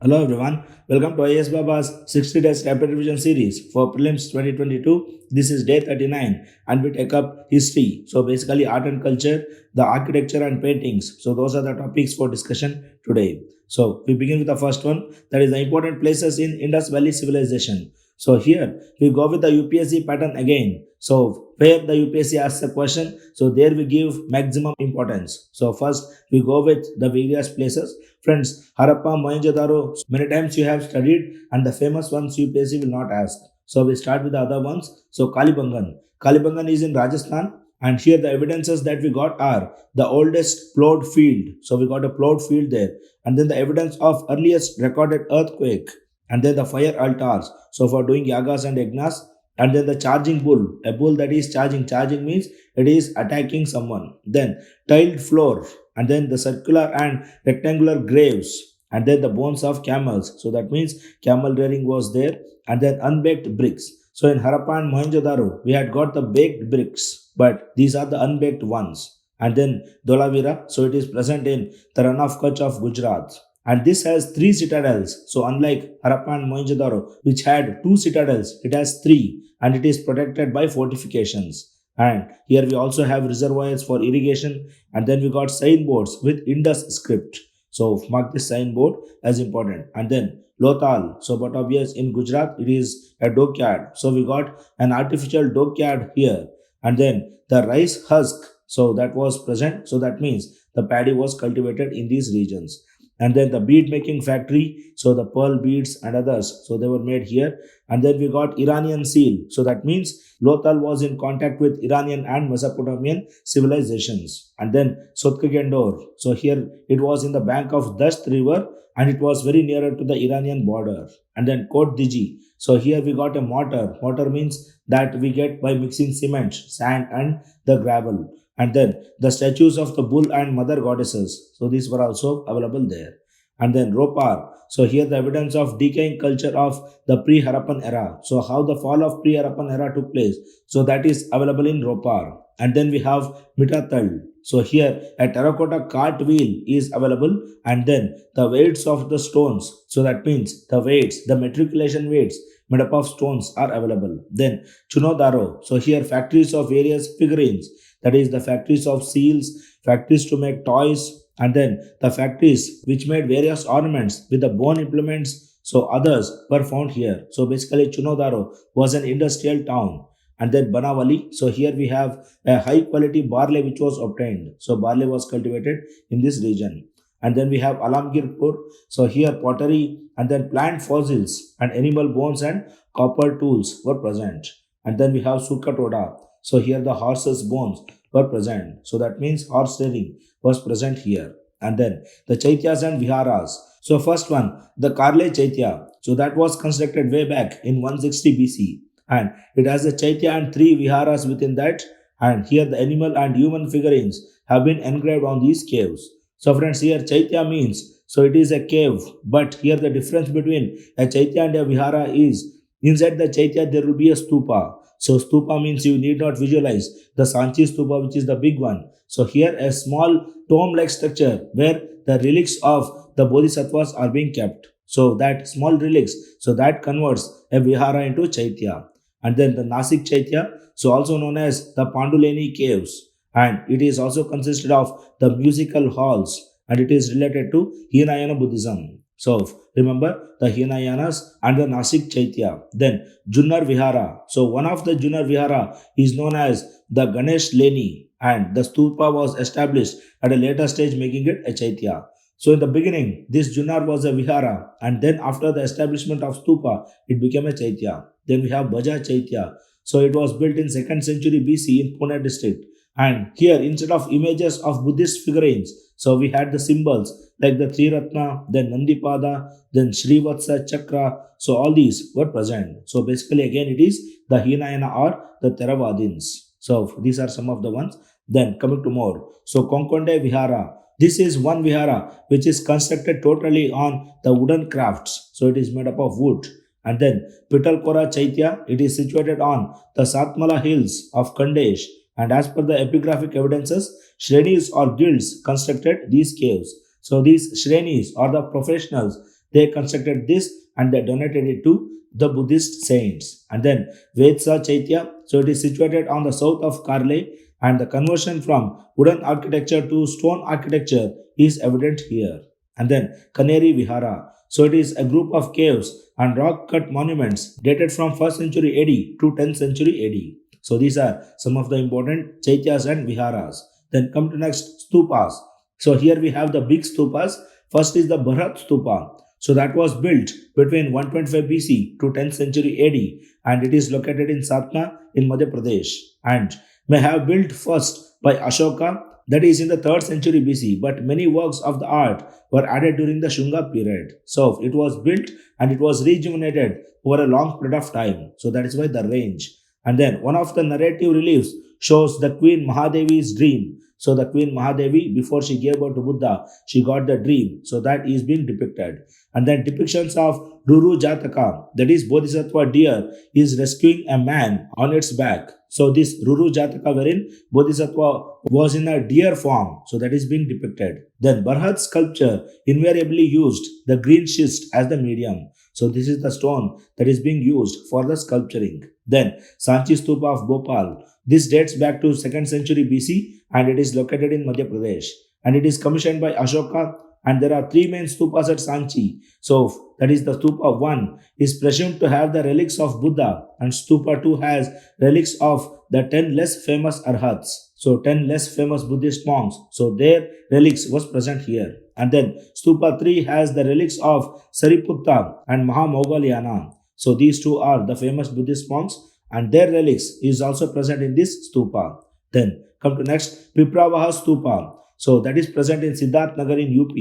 Hello everyone, welcome to IS Baba's 60 days rapid revision series for Prelims 2022. This is day 39 and we take up history. So basically art and culture, the architecture and paintings. So those are the topics for discussion today. So we begin with the first one, that is the important places in Indus Valley civilization. So here we go with the UPSC pattern again. So where the UPSC asks a question, so there we give maximum importance. So first we go with the various places. Friends, Harappa, Mohenjo-daro, many times you have studied and the famous ones UPSC will not ask. So we start with the other ones. So Kalibangan. Kalibangan is in Rajasthan and here the evidences that we got are the oldest plowed field. So we got a plowed field there. And then the evidence of earliest recorded earthquake. And then the fire altars. So for doing yagas and yagnas. And then the charging bull. A bull that is charging. Charging means it is attacking someone. Then tiled floor. And then the circular and rectangular graves. And then the bones of camels. So that means camel rearing was there. And then unbaked bricks. So in Harappa and Mohenjo-daro, we had got the baked bricks. But these are the unbaked ones. And then Dholavira. So it is present in the Rann of Kutch of Gujarat. And this has 3 citadels. So unlike Harappa and Mohenjo-daro, which had 2 citadels, it has 3 and it is protected by fortifications. And here we also have reservoirs for irrigation and then we got signboards with Indus script. So mark this signboard as important. And then Lothal. So but obvious in Gujarat it is a dockyard. So we got an artificial dockyard here. And then the rice husk. So that was present. So that means the paddy was cultivated in these regions. And then the bead making factory, so the pearl beads and others, so they were made here. And then we got Iranian seal, so that means Lothal was in contact with Iranian and Mesopotamian civilizations. And then Sotkagendor, so here it was in the bank of Dast river and it was very nearer to the Iranian border. And then Kot Diji, so here we got a mortar. Mortar means that we get by mixing cement, sand and the gravel. And then the statues of the bull and mother goddesses, so these were also available there. And then Ropar, so here the evidence of decaying culture of the pre-Harappan era, so how the fall of pre-Harappan era took place, so that is available in Ropar. And then we have Mitatal, so here a terracotta cart wheel is available. And then the weights of the stones, so that means the weights, the matriculation weights made up of stones are available. Then Chunodaro, so here factories of various figurines, that is the factories of seals, factories to make toys, and then the factories which made various ornaments with the bone implements, so others were found here. So basically Chunodaro was an industrial town. And then Banavali, so here we have a high quality barley which was obtained. So barley was cultivated in this region. And then we have Alamgirpur, so here pottery and then plant fossils and animal bones and copper tools were present. And then we have Sukatoda, so here the horse's bones were present. So that means horse rearing was present here. And then the Chaityas and Viharas. So first one, the Karle Chaitya. So that was constructed way back in 160 BC. And it has a Chaitya and 3 Viharas within that. And here the animal and human figurines have been engraved on these caves. So friends, here Chaitya means, so it is a cave. But here the difference between a Chaitya and a Vihara is, inside the Chaitya there will be a stupa. So stupa means you need not visualize the Sanchi stupa, which is the big one. So here a small tomb-like structure where the relics of the bodhisattvas are being kept. So that small relics, so that converts a vihara into Chaitya. And then the Nasik Chaitya, so also known as the Panduleni caves. And it is also consisted of the musical halls and it is related to Hinayana Buddhism. So remember the Hinayanas and the Nasik Chaitya. Then Junnar Vihara. So one of the Junnar Vihara is known as the Ganesh Leni and the stupa was established at a later stage making it a Chaitya. So in the beginning this Junnar was a Vihara and then after the establishment of stupa it became a Chaitya. Then we have Baja Chaitya. So it was built in 2nd century BC in Pune district. And here instead of images of Buddhist figurines, so we had the symbols like the Triratna, then Nandipada, then Srivatsa Chakra. So all these were present. So basically again it is the Hinayana or the Theravadins. So these are some of the ones. Then coming to more. So Konkonde Vihara. This is one Vihara which is constructed totally on the wooden crafts. So it is made up of wood. And then Pitalkora Chaitya. It is situated on the Satmala hills of Kandesh. And as per the epigraphic evidences, Shrenis or guilds constructed these caves. So these Shrenis or the professionals, they constructed this and they donated it to the Buddhist saints. And then Vesara Chaitya, so it is situated on the south of Karle, and the conversion from wooden architecture to stone architecture is evident here. And then Kaneri Vihara, so it is a group of caves and rock cut monuments dated from 1st century AD to 10th century AD. So these are some of the important Chaityas and Viharas. Then come to next Stupas. So here we have the big Stupas. First is the Bharat Stupa. So that was built between 125 BC to 10th century AD, and it is located in Satna in Madhya Pradesh, and may have built first by Ashoka, that is in the 3rd century BC, but many works of the art were added during the Shunga period. So it was built and it was rejuvenated over a long period of time. So that is why the range. And then one of the narrative reliefs shows the Queen Mahadevi's dream. So the Queen Mahadevi, before she gave birth to Buddha, she got the dream. So that is being depicted. And then depictions of Ruru Jataka, that is Bodhisattva deer, is rescuing a man on its back. So this Ruru Jataka wherein Bodhisattva was in a deer form. So that is being depicted. Then Bharhat sculpture invariably used the green schist as the medium. So this is the stone that is being used for the sculpturing. Then Sanchi Stupa of Bhopal. This dates back to 2nd century BC and it is located in Madhya Pradesh. And it is commissioned by Ashoka, and there are 3 main stupas at Sanchi. So that is the stupa 1 is presumed to have the relics of Buddha, and stupa 2 has relics of the 10 less famous arhats. So 10 less famous Buddhist monks. So their relics was present here. And then stupa 3 has the relics of Sariputta and Mahamoggalyana. So these two are the famous Buddhist monks, and their relics is also present in this stupa. Then come to next Pipravaha Stupa. So that is present in Siddharth Nagar in UP,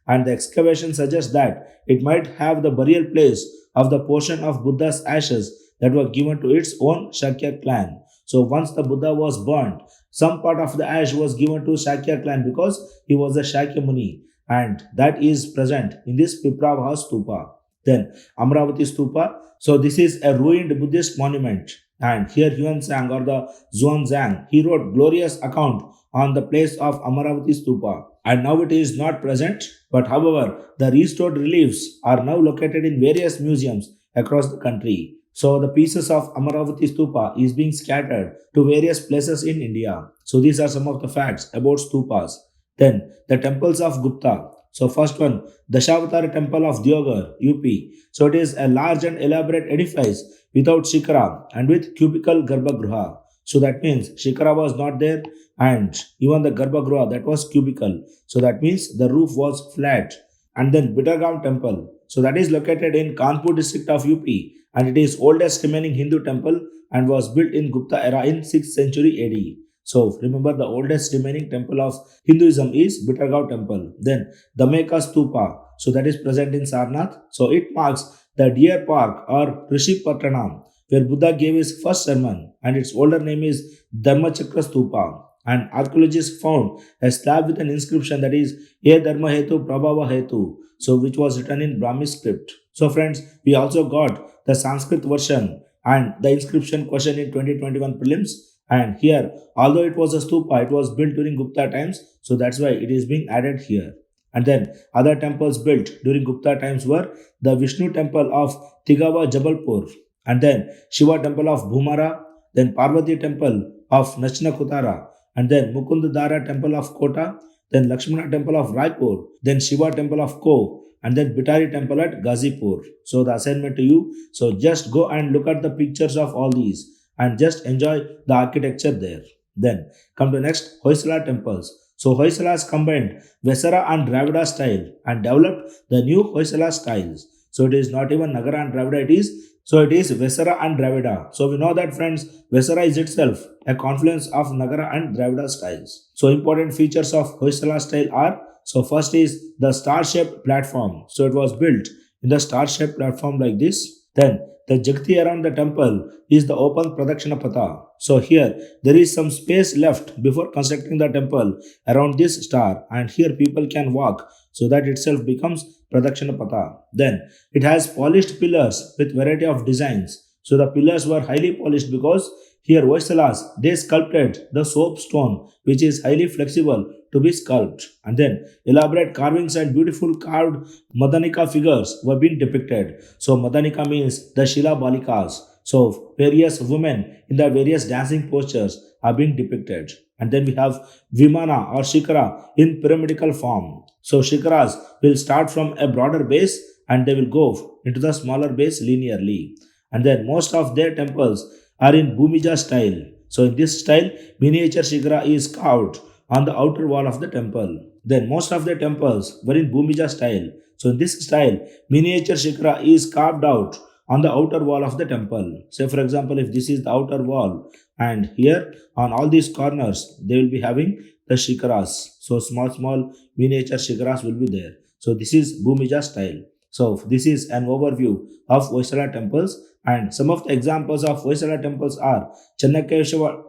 and the excavation suggests that it might have the burial place of the portion of Buddha's ashes that were given to its own Shakya clan. So once the Buddha was burnt, some part of the ash was given to Shakya clan because he was a Shakya Muni, and that is present in this Pipravaha Stupa. Then Amravati Stupa. So this is a ruined Buddhist monument, and here Yuan Sang or the Zhuangzang, he wrote glorious account on the place of Amaravati Stupa, and now it is not present, but however the restored reliefs are now located in various museums across the country. So the pieces of Amaravati Stupa is being scattered to various places in India. So these are some of the facts about stupas. Then the temples of Gupta. So first one, Dashavatara Temple of Diogar, UP. So it is a large and elaborate edifice without shikara and with cubical garbhagruha. So that means shikara was not there, and even the garbhagruha, that was cubical. So that means the roof was flat. And then Bittergaon Temple. So that is located in Kanpur district of UP, and it is oldest remaining Hindu temple and was built in Gupta era in 6th century AD. So remember, the oldest remaining temple of Hinduism is Bittergaon Temple. Then Dameka Stupa. So that is present in Sarnath. So it marks the Deer Park or Rishi Pattanam, where Buddha gave his first sermon, and its older name is Dharmachakra Stupa. And archaeologists found a slab with an inscription that is E Dharma Hetu Prabhava Hetu, so which was written in Brahmi script. So friends, we also got the Sanskrit version and the inscription question in 2021 prelims. And here, although it was a stupa, it was built during Gupta times, so that's why it is being added here. And then other temples built during Gupta times were the Vishnu temple of Tigawa Jabalpur, and then Shiva temple of Bhumara, then Parvati temple of Nachnakutara, and then Mukundadara temple of Kota, then Lakshmana temple of Raipur, then Shiva temple of Ko, and then Bitari temple at Ghazipur. So the assignment to you, so just go and look at the pictures of all these and just enjoy the architecture there. Then come to next Hoysala Temples. So Hoysalas combined Vesara and Dravida style and developed the new Hoysala styles. So it is not even Nagara and Dravida, it is Vesara and Dravida. So we know that friends, Vesara is itself a confluence of Nagara and Dravida styles. So important features of Hoysala style are, so first is the star-shaped platform. So it was built in the star-shaped platform like this. Then the Jagti around the temple is the open Pradakshina Patha. So here there is some space left before constructing the temple around this star, and here people can walk, so that itself becomes Pradakshina Patha. Then it has polished pillars with variety of designs. So the pillars were highly polished because here Hoysalas, they sculpted the soapstone, which is highly flexible to be sculpted. And then elaborate carvings and beautiful carved Madanika figures were being depicted. So Madanika means the Shila Balikas. So various women in the various dancing postures are being depicted. And then we have Vimana or Shikara in pyramidical form. So Shikaras will start from a broader base and they will go into the smaller base linearly. And then most of their temples are in Bhumija style. So in this style, miniature Shikara is carved on the outer wall of the temple. Then most of the temples were in Bhumija style. So in this style, miniature Shikara is carved out on the outer wall of the temple. Say for example, if this is the outer wall and here on all these corners, they will be having the Shikaras. So small miniature Shikaras will be there. So this is Bhumija style. So this is an overview of Hoysala temples, and some of the examples of Hoysala temples are Channakeshava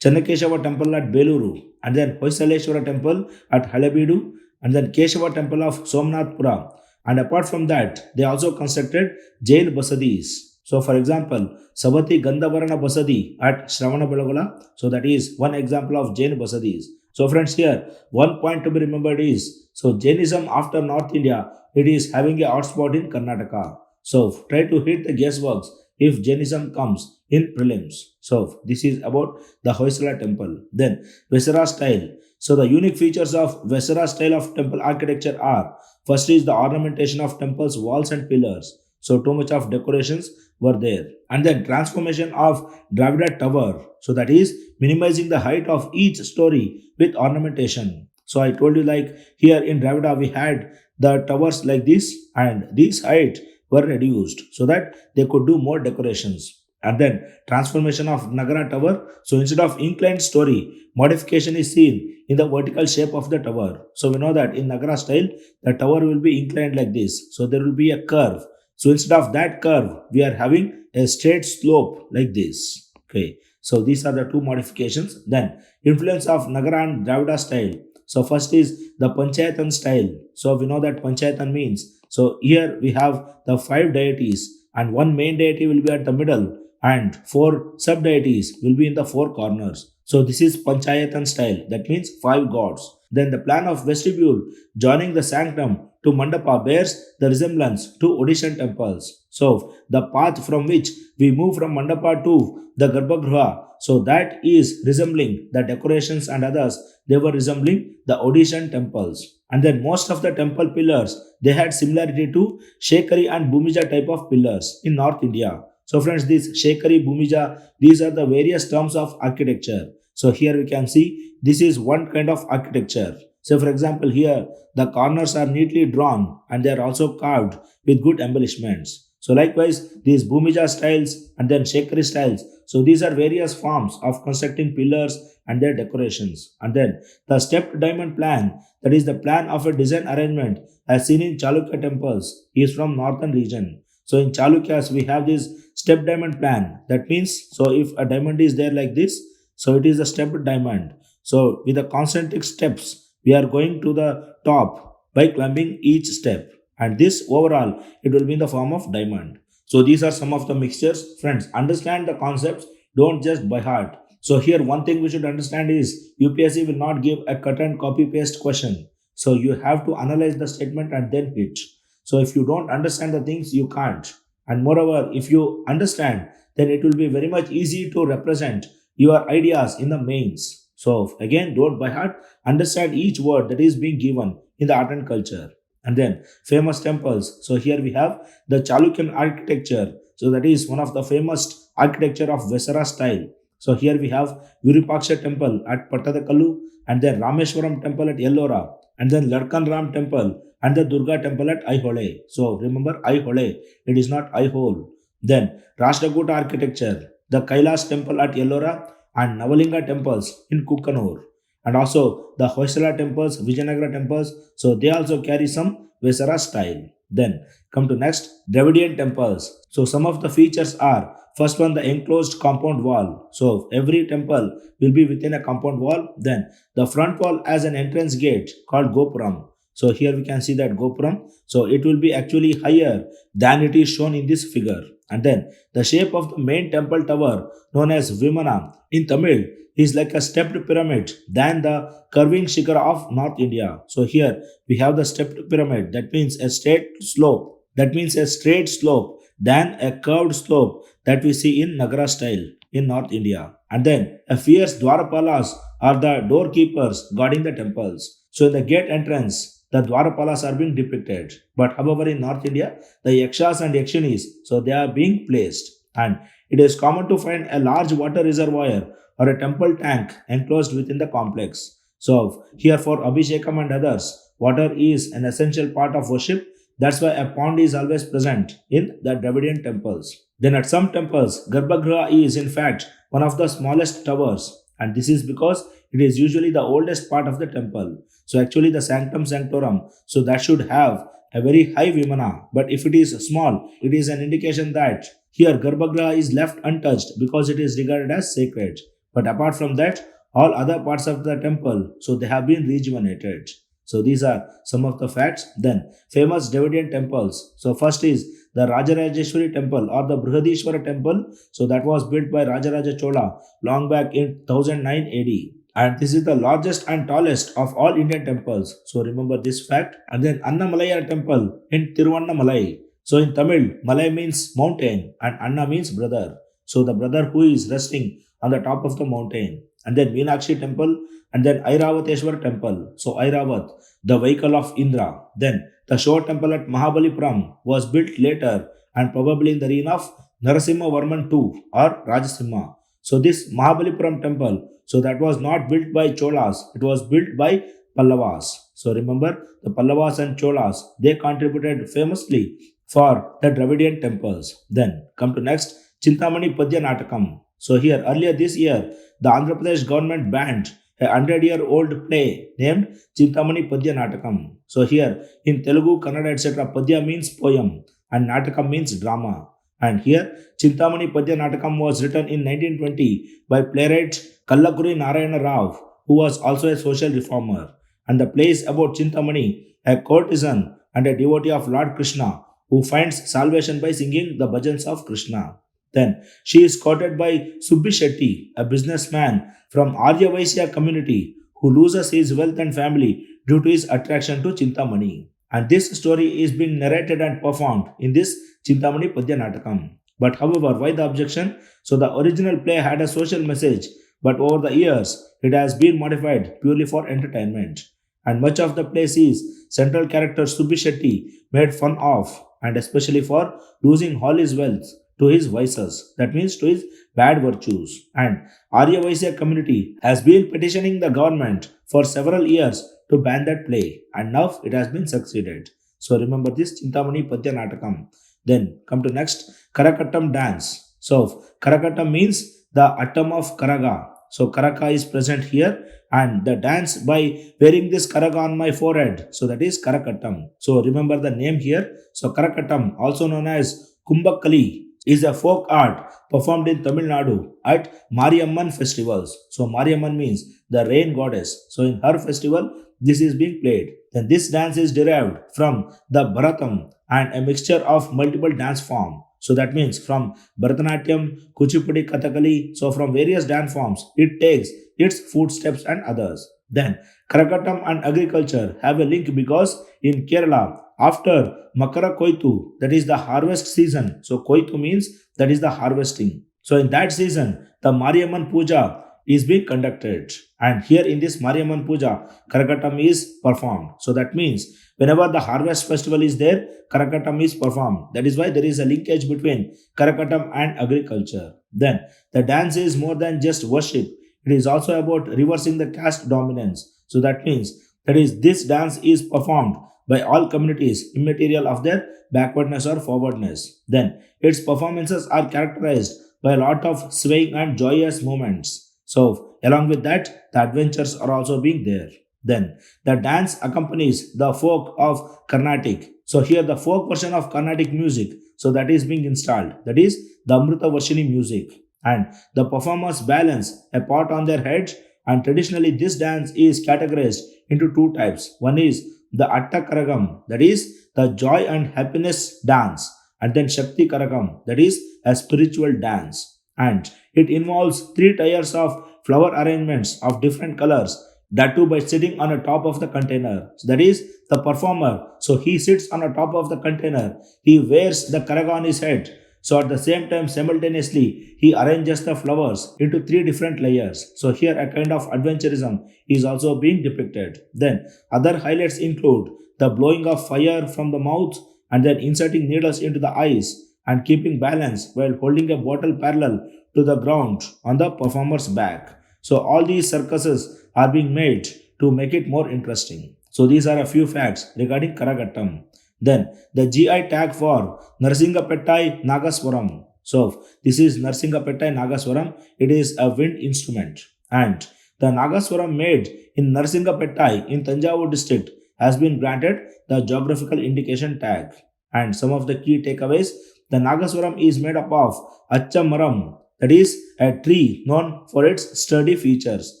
temple at Beluru, and then Hoysaleshwara temple at Halebeedu, and then Keshava temple of Somnathpura. And apart from that, they also constructed jail basadis. So for example, Sabati Gandhavarana Basadi at Shravana. So that is one example of Jain basadis. So friends, here one point to be remembered is, so Jainism after North India, it is having a hotspot in Karnataka. So try to hit the guessworks if Jainism comes in prelims. So this is about the Hoysala temple. Then Vesara style. So the unique features of Vesara style of temple architecture are, first is the ornamentation of temples, walls and pillars. So too much of decorations were there. And then transformation of Dravida tower. So that is minimizing the height of each story with ornamentation. So I told you like here in Dravida we had the towers like this and these height were reduced so that they could do more decorations. And then transformation of Nagara tower. So instead of inclined story, modification is seen in the vertical shape of the tower. So we know that in Nagara style, the tower will be inclined like this. So there will be a curve. So instead of that curve, we are having a straight slope like this. Okay. So these are the two modifications. Then influence of Nagara and Dravida style. So first is the Panchayatan style. So we know that Panchayatan means, so here we have the 5 deities and one main deity will be at the middle and 4 sub deities will be in the 4 corners. So this is Panchayatan style. That means 5 gods. Then the plan of vestibule joining the sanctum to Mandapa bears the resemblance to Odishan temples. So the path from which we move from Mandapa to the Garbhagriha, so that is resembling the decorations and others, they were resembling the Odishan temples. And then most of the temple pillars, they had similarity to Shekari and Bhumija type of pillars in North India. So friends, this Shekari, Bhumija, these are the various terms of architecture. So here we can see this is one kind of architecture. So for example, here the corners are neatly drawn and they are also carved with good embellishments. So likewise, these Bhumija styles and then Shekari styles. So these are various forms of constructing pillars and their decorations. And then the stepped diamond plan, that is the plan of a design arrangement as seen in Chalukya temples, is from northern region. So in Chalukyas, we have this step diamond plan. That means, so if a diamond is there like this, so it is a stepped diamond. So with the concentric steps, we are going to the top by climbing each step. And this overall, it will be in the form of diamond. So these are some of the mixtures. Friends, understand the concepts. Don't just by heart. So here one thing we should understand is UPSC will not give a cut and copy paste question. So you have to analyze the statement and then hit. So if you don't understand the things, you can't. And moreover, if you understand, then it will be very much easy to represent your ideas in the mains. So again, don't by heart, understand each word that is being given in the art and culture. And then famous temples. So here we have the Chalukyan architecture. So that is one of the famous architecture of Vesara style. So here we have Virupaksha temple at Pattadakalu, and then Rameshwaram temple at Ellora, and then Ladkan Ram temple and the Durga temple at Aihole. So remember Aihole, it is not Aihole. Then Rashtrakuta architecture, the Kailas temple at Ellora and Navalinga temples in Kukkanur. And also the Hoysala temples, Vijayanagara temples, so they also carry some Vesara style. Then come to next, Dravidian temples. So some of the features are, first one, the enclosed compound wall. So every temple will be within a compound wall. Then the front wall has an entrance gate called Gopuram. So here we can see that Gopuram. So it will be actually higher than it is shown in this figure. And then the shape of the main temple tower known as Vimana in Tamil is like a stepped pyramid than the curving shikhar of North India. So here we have the stepped pyramid, that means a straight slope. That means a straight slope than a curved slope that we see in Nagara style in North India. And then a fierce Dwarapalas are the doorkeepers guarding the temples. So in the gate entrance, the Dwarapalas are being depicted. But however, in North India, the Yakshas and Yakshinis, so they are being placed. And it is common to find a large water reservoir or a temple tank enclosed within the complex. So here for Abhishekam and others, water is an essential part of worship. That's why a pond is always present in the Dravidian temples. Then at some temples, Garbhagriha is in fact one of the smallest towers, and this is because it is usually the oldest part of the temple. So actually the sanctum sanctorum, so that should have a very high vimana, but if it is small, it is an indication that here Garbhagriha is left untouched because it is regarded as sacred. But apart from that, all other parts of the temple, so they have been rejuvenated. So these are some of the facts. Then famous Dravidian temples. So first is the Rajarajeshwari temple or the Brihadishwara temple. So that was built by Rajaraja Chola long back in 1009 AD. And this is the largest and tallest of all Indian temples. So remember this fact. And then Annamalaya temple in Tiruvannamalai. So in Tamil, Malay means mountain and Anna means brother. So the brother who is resting on the top of the mountain. And then Meenakshi temple and then Airavateshwar temple. So Airavat, the vehicle of Indra. Then the Shore temple at Mahabalipuram was built later and probably in the reign of Narasimha Varman II or Rajasimha. So this Mahabalipuram temple, so that was not built by Cholas, it was built by Pallavas. So remember the Pallavas and Cholas, they contributed famously for the Dravidian temples. Then come to next, Chintamani Padya Natakam. So here earlier this year, the Andhra Pradesh government banned a 100-year-old play named Chintamani Padya Natakam. So here in Telugu, Kannada, etc., Padya means poem and Natakam means drama. And here Chintamani Padya Natakam was written in 1920 by playwright Kallakuri Narayana Rao, who was also a social reformer. And the play is about Chintamani, a courtesan and a devotee of Lord Krishna, who finds salvation by singing the bhajans of Krishna. Then she is courted by Subbi Shetty, a businessman from Arya Vaisya community who loses his wealth and family due to his attraction to Chintamani. And this story is being narrated and performed in this Chintamani Padya Natakam. But however, why the objection? So the original play had a social message, but over the years it has been modified purely for entertainment. And much of the play sees central character Subbi Shetty made fun of, and especially for losing all his wealth to his vices, that means to his bad virtues. And Arya Vaisya community has been petitioning the government for several years to ban that play, and now it has been succeeded. So remember this Chintamani Padya Natakam. Then come to next, Karakattam dance. So Karakattam means the atom of Karaga. So Karaka is present here and the dance by wearing this Karaga on my forehead. So that is Karakattam. So remember the name here. So Karakattam, also known as Kumbakali, is a folk art performed in Tamil Nadu at Mariamman festivals. So Mariamman means the rain goddess. So in her festival, this is being played. Then this dance is derived from the Bharatam and a mixture of multiple dance forms. So that means from Bharatanatyam, Kuchipudi, Kathakali, so from various dance forms, it takes its footsteps and others. Then Karakattam and agriculture have a link because in Kerala, after Makara Koitu, that is the harvest season. So Koitu means that is the harvesting. So in that season, the Mariamman Puja is being conducted. And here in this Mariamman Puja, Karakattam is performed. So that means whenever the harvest festival is there, Karakattam is performed. That is why there is a linkage between Karakattam and agriculture. Then the dance is more than just worship. It is also about reversing the caste dominance. So that means that is this dance is performed by all communities immaterial of their backwardness or forwardness. Then its performances are characterized by a lot of swaying and joyous moments. So along with that, the adventures are also being there. Then the dance accompanies the folk of Carnatic. So here the folk version of Carnatic music, so that is being installed. That is the Amrita Varshini music. And the performers balance a pot on their heads, and traditionally this dance is categorized into two types. One is the Atta Karagam, that is the joy and happiness dance, and then Shakti Karakam, that is a spiritual dance. And it involves three tiers of flower arrangements of different colors, that too by sitting on the top of the container. So that is the performer. So he sits on the top of the container. He wears the karag on his head. So at the same time, simultaneously, he arranges the flowers into three different layers. So here a kind of adventurism is also being depicted. Then other highlights include the blowing of fire from the mouth and then inserting needles into the eyes and keeping balance while holding a bottle parallel to the ground on the performer's back. So all these circuses are being made to make it more interesting. So these are a few facts regarding Karakattam. Then the GI tag for Narasinghapettai Nagaswaram. So this is Narasinghapettai Nagaswaram. It is a wind instrument. And the Nagaswaram made in Narasinghapettai in Tanjavur district has been granted the geographical indication tag. And some of the key takeaways, the Nagaswaram is made up of Achamaram, that is a tree known for its sturdy features.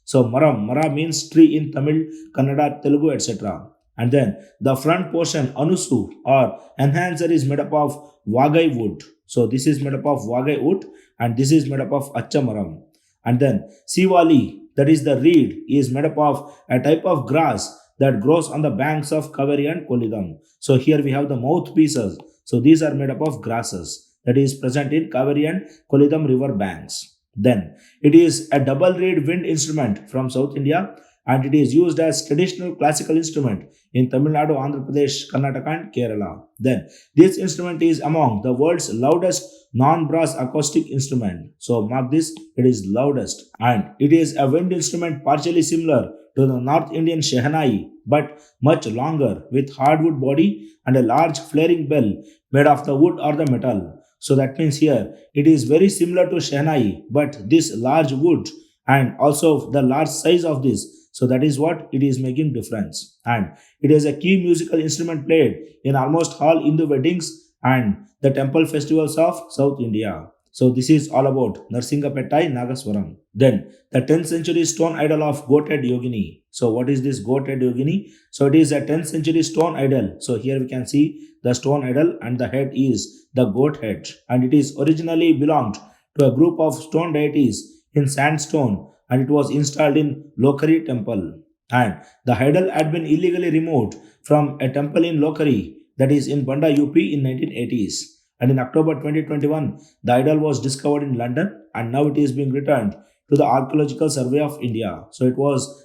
So Mara means tree in Tamil, Kannada, Telugu, etc. And then the front portion, Anusu or enhancer, is made up of Vagai wood. So this is made up of Vagai wood and this is made up of Achamaram. And then Sivali, that is the reed, is made up of a type of grass that grows on the banks of Kaveri and Kolidam. So here we have the mouthpieces. So these are made up of grasses that is present in Kaveri and Kolidam river banks. Then it is a double reed wind instrument from South India and it is used as traditional classical instrument in Tamil Nadu, Andhra Pradesh, Karnataka and Kerala. Then this instrument is among the world's loudest non-brass acoustic instrument. So mark this, it is loudest and it is a wind instrument partially similar to the North Indian Shehnai but much longer with hardwood body and a large flaring bell made of the wood or the metal. So that means here it is very similar to Shehnai but this large wood and also the large size of this. So that is what it is making difference. And it is a key musical instrument played in almost all Hindu weddings and the temple festivals of South India. So this is all about Narasinghapettai Nagaswaram. Then the 10th century stone idol of Goat Head Yogini. So what is this Goat Head Yogini? So it is a 10th century stone idol. So here we can see the stone idol and the head is the goat head. And it is originally belonged to a group of stone deities in sandstone and it was installed in Lokari temple. And the idol had been illegally removed from a temple in Lokari, that is in Banda UP in 1980s. And in October 2021, the idol was discovered in London and now it is being returned to the Archaeological Survey of India. So it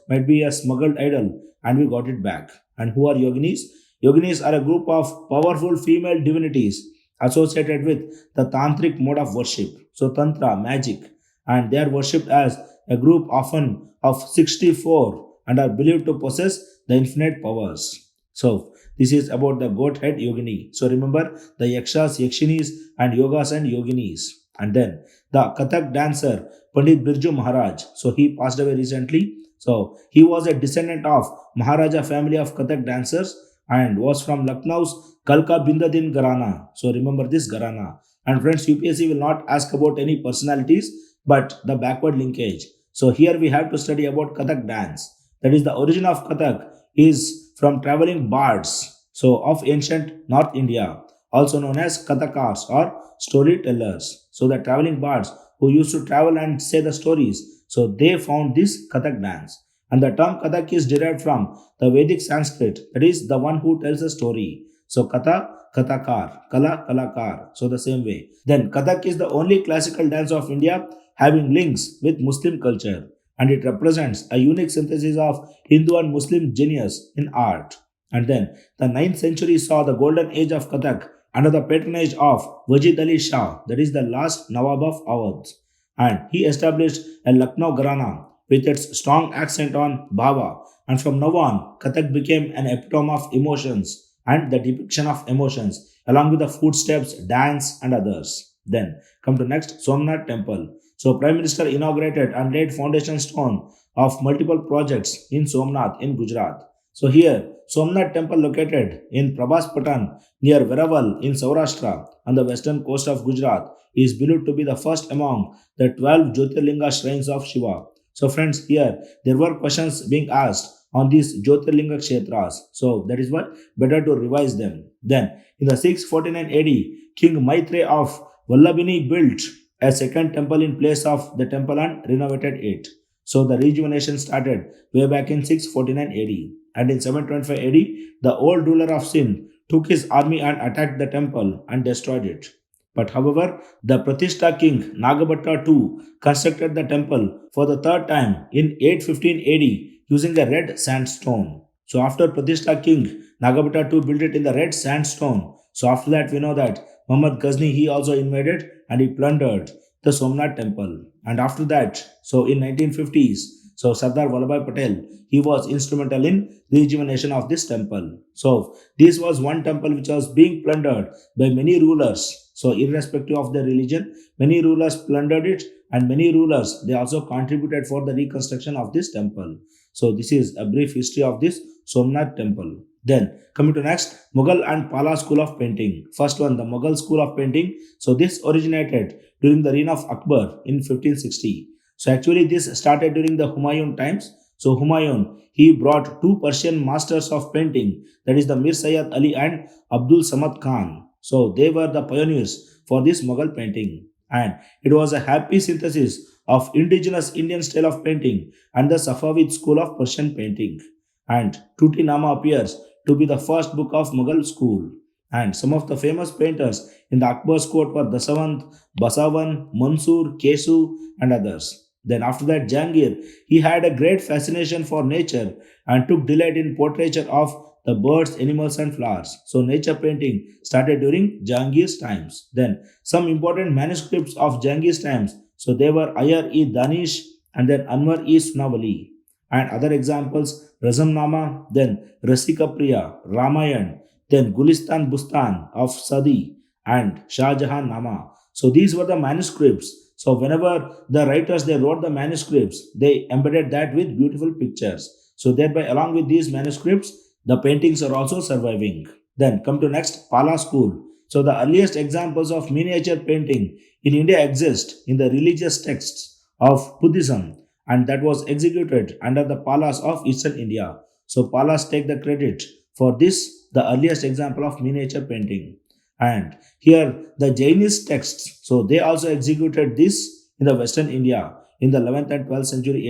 might be a smuggled idol and we got it back. And who are yoginis? Yoginis are a group of powerful female divinities associated with the tantric mode of worship. So tantra, magic, and they are worshipped as a group often of 64 and are believed to possess the infinite powers. So this is about the Goat Head Yogini. So remember the Yakshas, Yakshinis and Yogas and Yoginis. And then the Kathak dancer Pandit Birju Maharaj. So he passed away recently. So he was a descendant of Maharaja family of Kathak dancers and was from Lucknow's Kalka Bindadin Gharana. So remember this Gharana. And friends, UPSC will not ask about any personalities but the backward linkage. So here we have to study about Kathak dance. That is the origin of Kathak is from traveling bards. So of ancient North India, also known as Kathakars or storytellers. So the traveling bards who used to travel and say the stories. So they found this Kathak dance. And the term Kathak is derived from the Vedic Sanskrit, that is the one who tells a story. So Katha, Kathakar, Kala, Kalakar. So the same way. Then Kathak is the only classical dance of India having links with Muslim culture and it represents a unique synthesis of Hindu and Muslim genius in art. And then the 9th century saw the golden age of Kathak under the patronage of Wajid Ali Shah, that is the last Nawab of Awadh. And he established a Lucknow Gharana with its strong accent on Bhava. And from now on, Kathak became an epitome of emotions and the depiction of emotions along with the footsteps, dance and others. Then come to next, Somnath Temple. So Prime Minister inaugurated and laid foundation stone of multiple projects in Somnath in Gujarat. So here, Somnath Temple located in Prabaspatan near Veraval in Saurashtra on the western coast of Gujarat is believed to be the first among the 12 Jyotirlinga shrines of Shiva. So friends, here there were questions being asked on these Jyotirlinga Kshetras. So that is why better to revise them. Then in the 649 AD, King Maitreya of Vallabhini built a second temple in place of the temple and renovated it. So the rejuvenation started way back in 649 AD. And in 725 AD, the old ruler of Sindh took his army and attacked the temple and destroyed it. But however, the Pratishta king Nagabhatta II constructed the temple for the third time in 815 AD using a red sandstone. So after Pratishta king Nagabhatta II built it in the red sandstone. So after that we know that Muhammad Ghazni he also invaded and he plundered the Somnath Temple. And after that, so in 1950s, so Sardar Vallabhbhai Patel he was instrumental in rejuvenation of this temple. So this was one temple which was being plundered by many rulers. So irrespective of their religion, many rulers plundered it and many rulers they also contributed for the reconstruction of this temple. So this is a brief history of this Somnath temple. Then coming to next, Mughal and Pala school of painting. First one, the Mughal school of painting. So this originated during the reign of Akbar in 1560. So actually this started during the Humayun times. So Humayun, he brought two Persian masters of painting, that is the Mir Sayyid Ali and Abdul Samad Khan. So they were the pioneers for this Mughal painting. And it was a happy synthesis of indigenous Indian style of painting and the Safavid school of Persian painting. And Tuti Nama appears to be the first book of Mughal school. And some of the famous painters in the Akbar's court were Dasavant, Basavan, Mansur, Kesu, and others. Then after that, Jahangir, he had a great fascination for nature and took delight in portraiture of the birds, animals, and flowers. So nature painting started during Jahangir's times. Then some important manuscripts of Jahangir's times. So they were Ayar-e-Danish and then Anwar-e-Sunawali. And other examples, Razamnama, then Rasika Priya, Ramayan, then Gulistan Bustan of Sadi and Shah Jahan Nama. So these were the manuscripts. So whenever the writers they wrote the manuscripts, they embedded that with beautiful pictures. So thereby along with these manuscripts, the paintings are also surviving. Then come to next, Pala school. So the earliest examples of miniature painting in India exist in the religious texts of Buddhism, and that was executed under the Palas of Eastern India. So Palas take the credit for this, the earliest example of miniature painting. And here the Jainist texts, so they also executed this in the Western India in the 11th and 12th century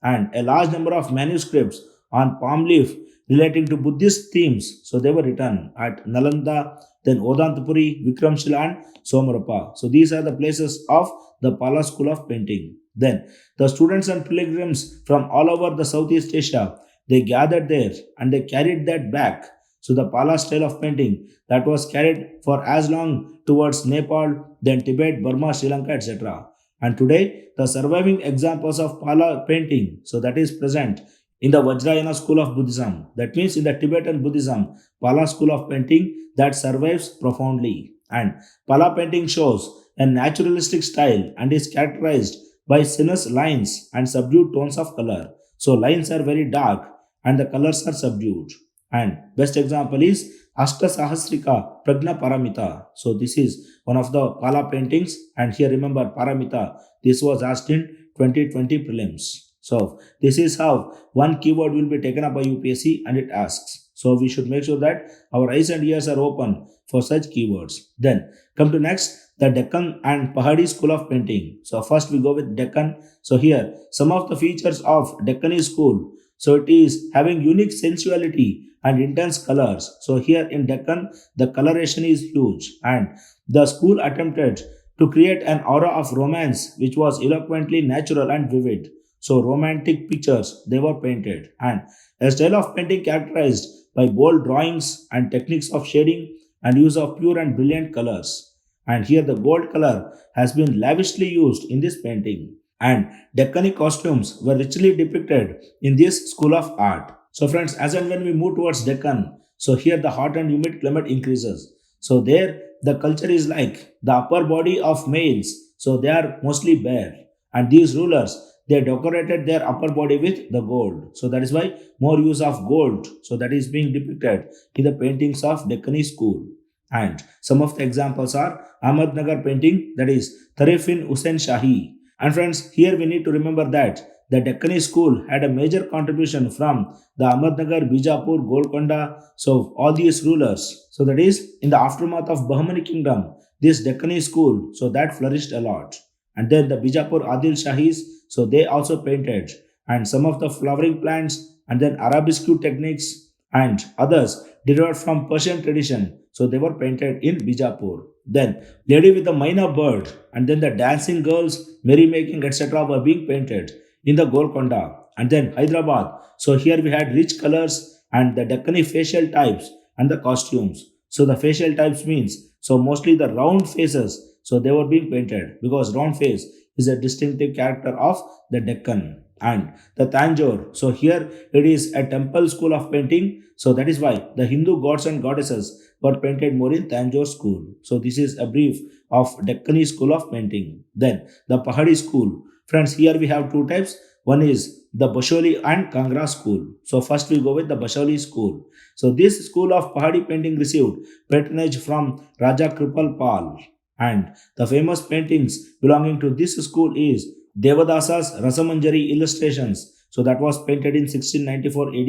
AD, and a large number of manuscripts on palm leaf relating to Buddhist themes, so they were written at Nalanda, then Odantapuri, Vikramshila and Somarapa. So these are the places of the Pala school of painting. Then the students and pilgrims from all over the Southeast Asia, they gathered there and they carried that back. So the Pala style of painting that was carried for as long towards Nepal, then Tibet, Burma, Sri Lanka, etc. And today the surviving examples of Pala painting, so that is present in the Vajrayana school of Buddhism. That means in the Tibetan Buddhism, Pala school of painting that survives profoundly. And Pala painting shows a naturalistic style and is characterized by sinuous lines and subdued tones of color. So lines are very dark and the colors are subdued. And best example is Ashta Sahasrika Pragna Paramita. So this is one of the Pala paintings, and here remember Paramita, this was asked in 2020 prelims. So this is how one keyword will be taken up by UPSC and it asks. So we should make sure that our eyes and ears are open for such keywords. Then come to next, the Deccan and Pahari school of painting. So first we go with Deccan. So here some of the features of Deccani school. So it is having unique sensuality and intense colors. So here in Deccan the coloration is huge, and the school attempted to create an aura of romance which was eloquently natural and vivid. So romantic pictures they were painted, and a style of painting characterized by bold drawings and techniques of shading and use of pure and brilliant colors. And here the gold color has been lavishly used in this painting. And Deccani costumes were richly depicted in this school of art. So friends, as and when we move towards Deccan, so here the hot and humid climate increases. So there the culture is like the upper body of males, so they are mostly bare. And these rulers they decorated their upper body with the gold. So that is why more use of gold. So that is being depicted in the paintings of Deccani school. And some of the examples are Ahmednagar painting, that is Tarifin Hussain Shahi. And friends, here we need to remember that the Deccani school had a major contribution from the Ahmednagar, Bijapur, Golconda, so all these rulers. So that is in the aftermath of Bahmani kingdom, this Deccani school, so that flourished a lot. And then the Bijapur Adil Shahis, so they also painted, and some of the flowering plants, and then Arabesque techniques and others derived from Persian tradition. So they were painted in Bijapur. Then Lady with the Maina bird, and then the dancing girls, merrymaking, etc. were being painted in the Golconda. And then Hyderabad. So here we had rich colors and the Deccani facial types and the costumes. So the facial types means so mostly the round faces. So they were being painted because round face is a distinctive character of the Deccan. And the Tanjore. So here it is a temple school of painting. So that is why the Hindu gods and goddesses were painted more in Tanjore school. So this is a brief of Deccani school of painting. Then the Pahari school. Friends, here we have two types. One is the Basholi and Kangra school. So first we go with the Basholi school. So this school of Pahari painting received patronage from Raja Kripal Pal. And the famous paintings belonging to this school is Devadasa's Rasamanjari illustrations. So that was painted in 1694 AD,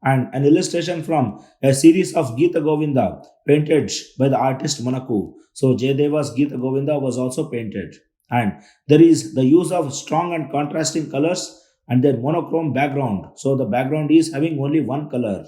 and an illustration from a series of Gita Govinda painted by the artist Manaku. So Jayadeva's Gita Govinda was also painted. And there is the use of strong and contrasting colors and then monochrome background. So the background is having only one color.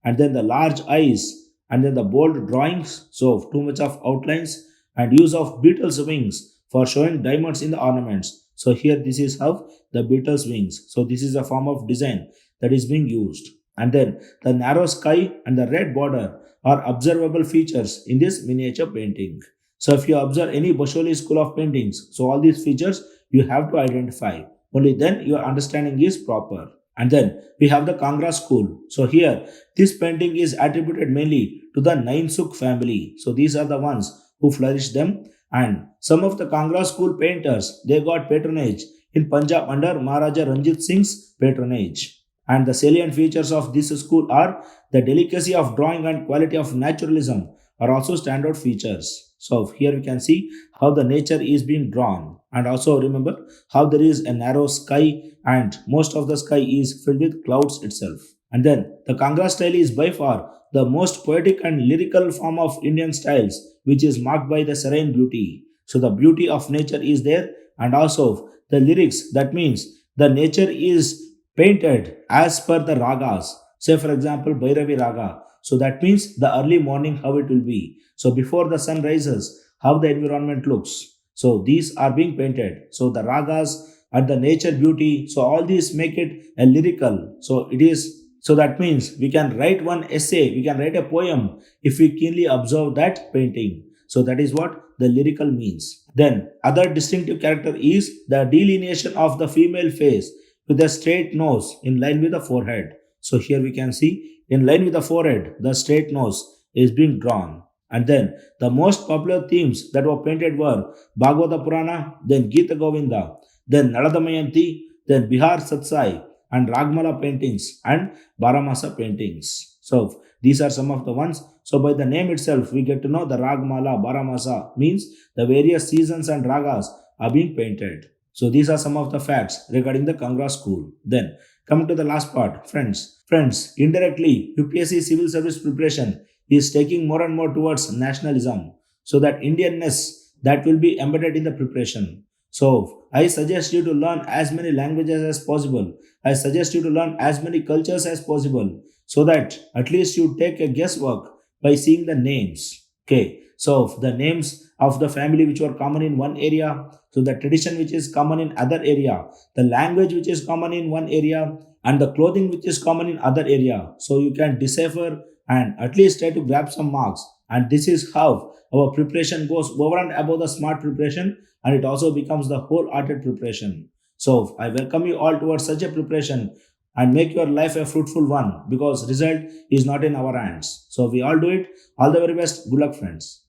And then the large eyes and then the bold drawings. So too much of outlines and use of beetles' wings for showing diamonds in the ornaments. So here this is how the beetles' wings. So this is a form of design that is being used. And then the narrow sky and the red border are observable features in this miniature painting. So if you observe any Basholi school of paintings, so all these features you have to identify. Only then your understanding is proper. And then we have the Kangra school. So here this painting is attributed mainly to the Nine Sukh family. So these are the ones who flourished them. And some of the Kangra school painters, they got patronage in Punjab under Maharaja Ranjit Singh's patronage. And the salient features of this school are the delicacy of drawing and quality of naturalism are also standout features. So here we can see how the nature is being drawn. And also remember how there is a narrow sky and most of the sky is filled with clouds itself. And then the Kangra style is by far the most poetic and lyrical form of Indian styles, which is marked by the serene beauty. So the beauty of nature is there, and also the lyrics, that means the nature is painted as per the ragas. Say for example Bhairavi Raga. So that means the early morning how it will be. So before the sun rises, how the environment looks. So these are being painted. So the ragas and the nature beauty. So all these make it a lyrical. So it is. So that means we can write one essay, we can write a poem if we keenly observe that painting. So that is what the lyrical means. Then other distinctive character is the delineation of the female face with a straight nose in line with the forehead. So here we can see in line with the forehead, the straight nose is being drawn. And then the most popular themes that were painted were Bhagavata Purana, then Gita Govinda, then Naladamayanti, then Bihar Satsai, and Ragmala paintings and Baramasa paintings. So these are some of the ones. So by the name itself, we get to know the Ragmala, Baramasa means the various seasons and ragas are being painted. So these are some of the facts regarding the Kangra school. Then coming to the last part, friends, indirectly UPSC civil service preparation is taking more and more towards nationalism. So that Indianness that will be embedded in the preparation. So I suggest you to learn as many languages as possible. I suggest you to learn as many cultures as possible so that at least you take a guesswork by seeing the names. Okay. So the names of the family which were common in one area, so the tradition which is common in other area, the language which is common in one area, and the clothing which is common in other area. So you can decipher and at least try to grab some marks. And this is how our preparation goes over and above the smart preparation, and it also becomes the wholehearted preparation. So I welcome you all towards such a preparation and make your life a fruitful one because result is not in our hands. So we all do it. All the very best. Good luck, friends.